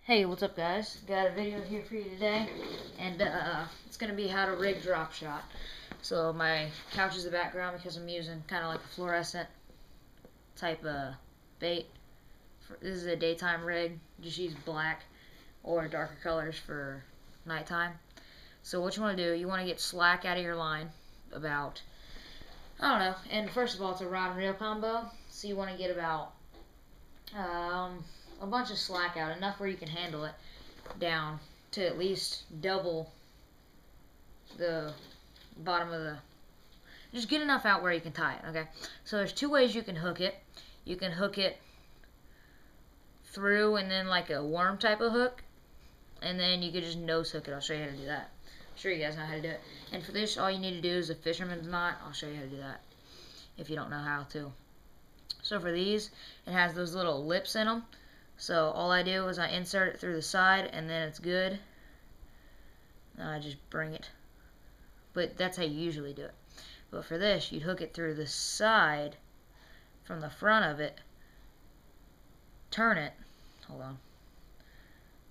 Hey, what's up guys? Got a video here for you today, and it's going to be how to rig drop shot. So my couch is the background because I'm using kind of like a fluorescent type of bait. This is a daytime rig, just use black or darker colors for nighttime. So what you want to do, you want to get slack out of your line about, I don't know, and first of all it's a rod and reel combo, so you want to get about a bunch of slack out, enough where you can handle it, down to at least double the bottom of the, just get enough out where you can tie it. Okay, so there's two ways you can hook it. You can hook it through and then like a worm type of hook, and then you could just nose hook it. I'll show you how to do that. I'm sure you guys know how to do it. And for this, all you need to do is a fisherman's knot. I'll show you how to do that if you don't know how to. So for these, it has those little lips in them. So all I do is I insert it through the side, and then it's good. And I just bring it. But that's how you usually do it. But for this, you'd hook it through the side from the front of it. Turn it. Hold on.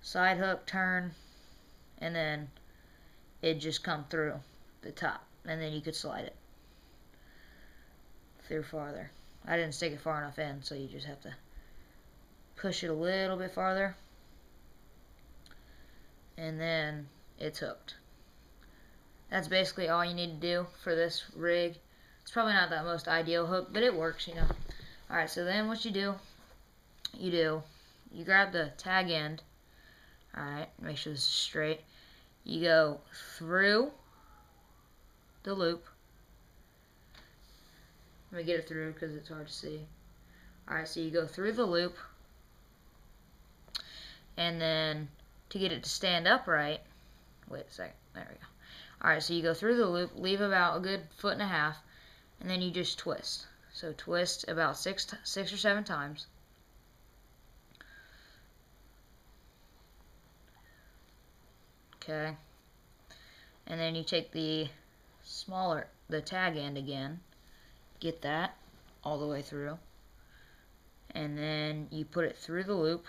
Side hook, turn, and then it just come through the top. And then you could slide it through farther. I didn't stick it far enough in, so you just have to push it a little bit farther, and then it's hooked. That's basically all you need to do for this rig. It's probably not the most ideal hook, but it works, you know. Alright, so then what you grab the tag end. Alright, make sure this is straight. You go through the loop. Let me get it through because it's hard to see. Alright, so you go through the loop, and then to get it to stand upright, wait a second, there we go. Alright, so you go through the loop, leave about a good 1.5 feet, and then you just twist. So twist about six or seven times. Okay. And then you take the tag end again, get that all the way through, and then you put it through the loop.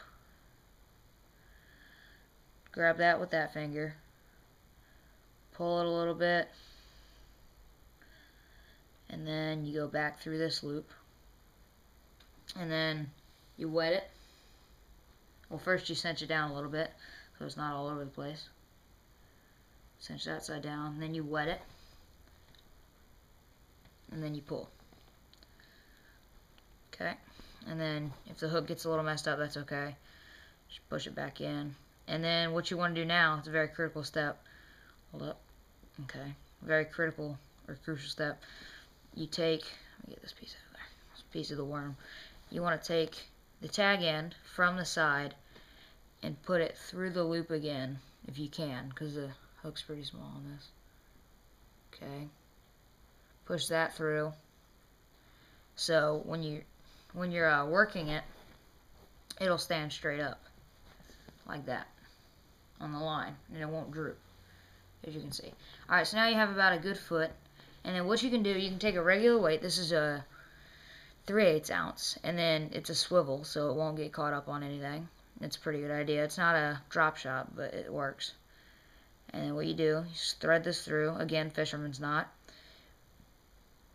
Grab that with that finger, pull it a little bit, and then you go back through this loop, and then you wet it. Well, first you cinch it down a little bit so it's not all over the place. Cinch that side down, then you wet it, and then you pull. Okay, and then if the hook gets a little messed up, that's okay. Just push it back in. And then what you want to do now, it's a very critical step. Hold up. Okay, very critical or crucial step. You take, let me get this piece out of there. This piece of the worm. You want to take the tag end from the side and put it through the loop again, if you can, because the hook's pretty small on this. Okay, push that through. So when you're working it, it'll stand straight up like that on the line, and it won't droop, as you can see. Alright, so now you have about a good foot, and then what you can do, you can take a regular weight. This is a 3/8 ounce, and then it's a swivel, so it won't get caught up on anything. It's a pretty good idea. It's not a drop shot, but it works. And then what you do, you just thread this through, again, fisherman's knot.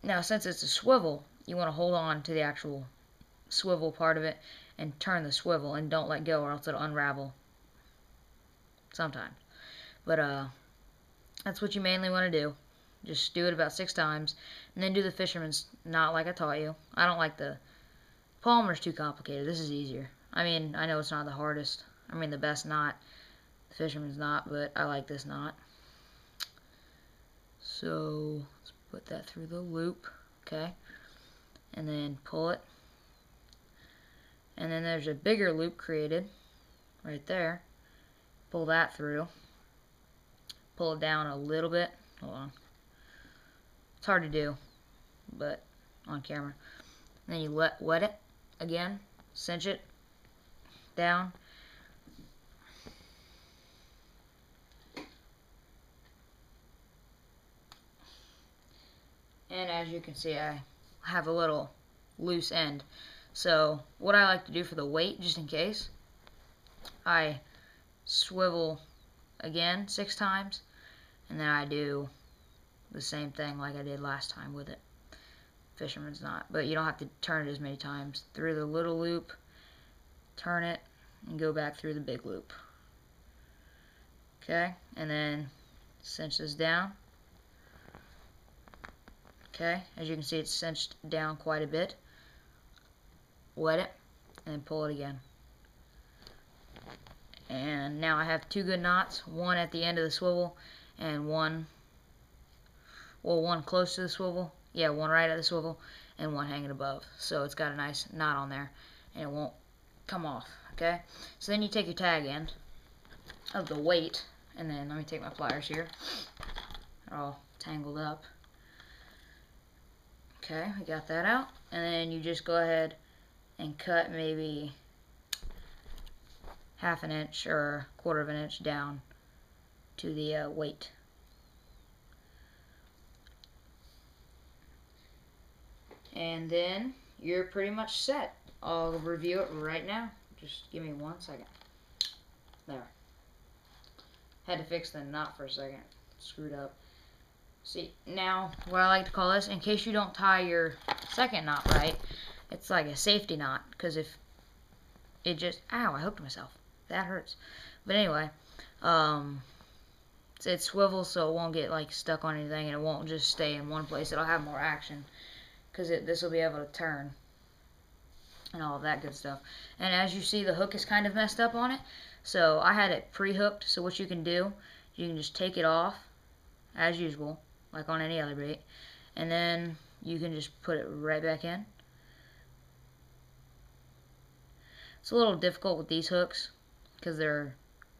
Now, since it's a swivel, you want to hold on to the actual swivel part of it and turn the swivel, and don't let go or else it'll unravel sometimes. But that's what you mainly want to do. Just do it about 6 times, and then do the fisherman's knot like I taught you. I don't like the Palmer's, too complicated. This is easier. I mean, I know it's not the hardest. I mean, the best knot, the fisherman's knot, but I like this knot. So let's put that through the loop, okay, and then pull it. And then there's a bigger loop created right there. Pull that through. Pull it down a little bit. Hold on. It's hard to do, but on camera. And then you wet it again. Cinch it down. And as you can see, I have a little loose end. So what I like to do for the weight, just in case, I swivel again 6 times, and then I do the same thing like I did last time with it. Fisherman's knot, but you don't have to turn it as many times. Through the little loop, turn it, and go back through the big loop. Okay, and then cinch this down. Okay, as you can see, it's cinched down quite a bit. Wet it, and then pull it again. And now I have 2 good knots, one at the end of the swivel, and one close to the swivel. Yeah, one right at the swivel, and one hanging above. So it's got a nice knot on there, and it won't come off. Okay, so then you take your tag end of the weight, and then let me take my pliers here. They're all tangled up. Okay, we got that out, and then you just go ahead and cut maybe 1/2 inch or 1/4 inch down to the weight. And then you're pretty much set. I'll review it right now. Just give me 1 second. There. Had to fix the knot for a second. Screwed up. See, now what I like to call this, in case you don't tie your second knot right, it's like a safety knot, because if it just, ow, I hooked myself. That hurts. But anyway, it swivels so it won't get like stuck on anything, and it won't just stay in one place. It'll have more action, because this will be able to turn and all of that good stuff. And as you see, the hook is kind of messed up on it, so I had it pre-hooked. So what you can do, you can just take it off as usual, like on any other bait, and then you can just put it right back in. It's a little difficult with these hooks because they're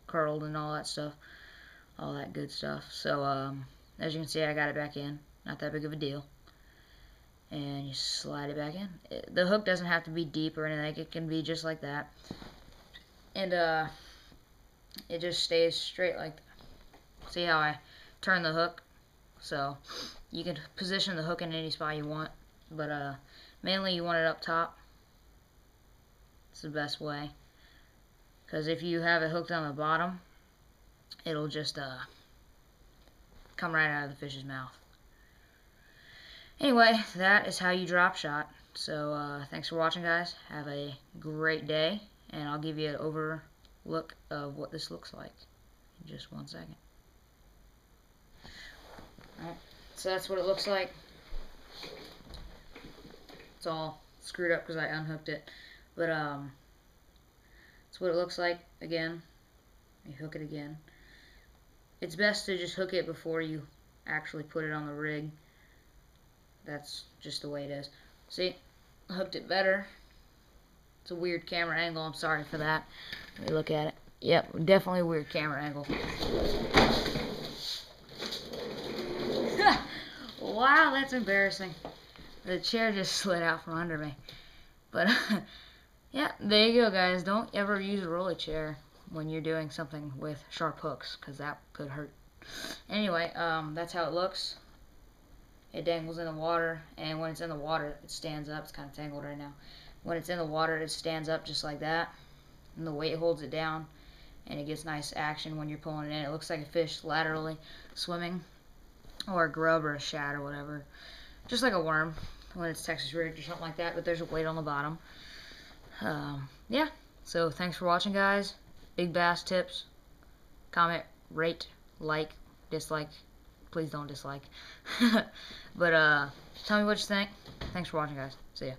curled and all that stuff, all that good stuff. So as you can see, I got it back in. Not that big of a deal. And you slide it back in. The hook doesn't have to be deep or anything. It can be just like that. And it just stays straight like that. See how I turn the hook? So you can position the hook in any spot you want, but mainly you want it up top. It's the best way, because if you have it hooked on the bottom, it'll just come right out of the fish's mouth. Anyway, that is how you drop shot. So thanks for watching, guys. Have a great day, and I'll give you an overlook of what this looks like in just 1 second. Alright, so that's what it looks like. It's all screwed up because I unhooked it, but that's what it looks like. Again, you hook it again. It's best to just hook it before you actually put it on the rig. That's just the way it is. See, I hooked it better. It's a weird camera angle. I'm sorry for that. Let me look at it. Yep, definitely a weird camera angle. Wow, that's embarrassing. The chair just slid out from under me. But yeah, there you go, guys. Don't ever use a rolly chair when you're doing something with sharp hooks, because that could hurt. Anyway, that's how it looks. It dangles in the water, and when it's in the water, it stands up. It's kind of tangled right now. When it's in the water, it stands up just like that, and the weight holds it down, and it gets nice action when you're pulling it in. It looks like a fish laterally swimming, or a grub or a shad or whatever, just like a worm when it's Texas rigged or something like that, but there's a weight on the bottom. Yeah, so thanks for watching, guys. Big Bass tips. Comment, rate, like, dislike. Please don't dislike. But tell me what you think. Thanks for watching, guys. See ya.